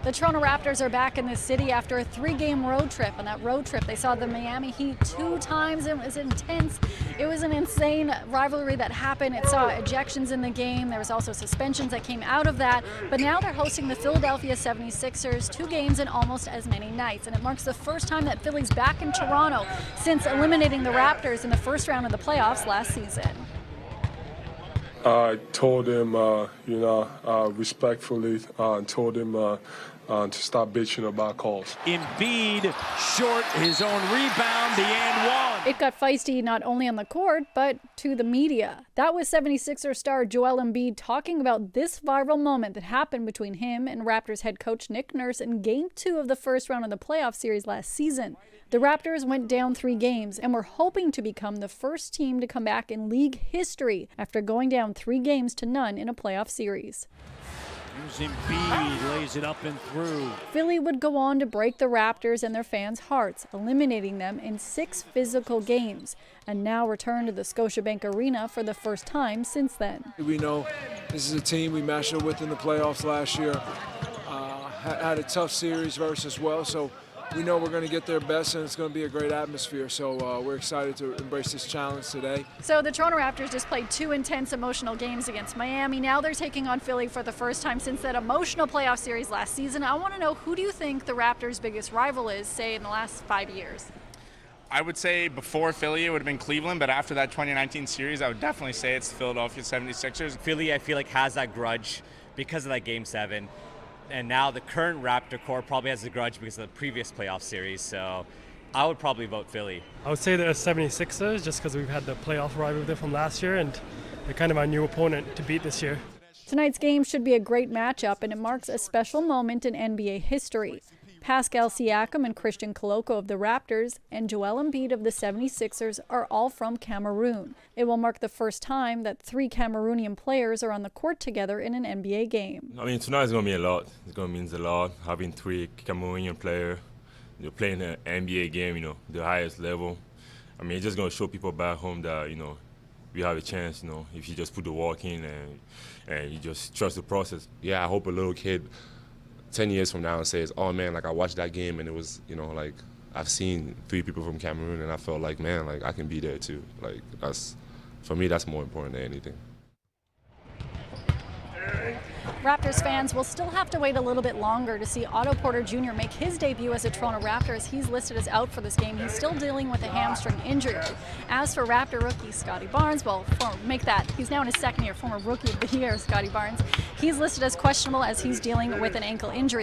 The Toronto Raptors are back in the city after a 3-game road trip. On that road trip, they saw the Miami Heat 2 times. It was intense. It was an insane rivalry that happened. It saw ejections in the game. There was also suspensions that came out of that. But now they're hosting the Philadelphia 76ers, 2 games in almost as many nights. And it marks the first time that Philly's back in Toronto since eliminating the Raptors in the first round of the playoffs last season. I told him, respectfully, told him to stop bitching about calls. Embiid short his own rebound, the and one. It got feisty not only on the court, but to the media. That was 76er star Joel Embiid talking about this viral moment that happened between him and Raptors head coach Nick Nurse in Game 2 of the first round of the playoff series last season. The Raptors went down 3 games and were hoping to become the first team to come back in league history after going down 3 games to none in a playoff series. Here's Embiid, lays it up and through. Philly would go on to break the Raptors and their fans' hearts, eliminating them in 6 physical games, and now return to the Scotiabank Arena for the first time since then. We know this is a team we matched up with in the playoffs last year. Had a tough series versus well, so we know we're going to get their best, and it's going to be a great atmosphere. So we're excited to embrace this challenge today. So the Toronto Raptors just played 2 intense emotional games against Miami. Now they're taking on Philly for the first time since that emotional playoff series last season. I want to know, who do you think the Raptors' biggest rival is, say, in the last 5 years? I would say before Philly, it would have been Cleveland, but after that 2019 series, I would definitely say it's the Philadelphia 76ers. Philly, I feel like, has that grudge because of that Game 7. And now the current Raptor core probably has a grudge because of the previous playoff series. So I would probably vote Philly. I would say the 76ers, just because we've had the playoff rivalry with them from last year, and they're kind of our new opponent to beat this year. Tonight's game should be a great matchup, and it marks a special moment in NBA history. Pascal Siakam and Christian Koloko of the Raptors and Joel Embiid of the 76ers are all from Cameroon. It will mark the first time that 3 Cameroonian players are on the court together in an NBA game. I mean, tonight is going to mean a lot. It's going to mean a lot having 3 Cameroonian players, playing an NBA game, the highest level. I mean, it's just going to show people back home that, we have a chance, if you just put the work in and you just trust the process. Yeah, I hope a little kid 10 years from now says, oh man, like I watched that game and it was, like I've seen 3 people from Cameroon and I felt like, man, like I can be there too. Like for me, that's more important than anything. Raptors fans will still have to wait a little bit longer to see Otto Porter Jr. make his debut as a Toronto Raptor. He's listed as out for this game. He's still dealing with a hamstring injury. As for Raptor rookie Scotty Barnes, he's now in his 2nd year, former Rookie of the Year Scotty Barnes. He's listed as questionable as he's dealing with an ankle injury.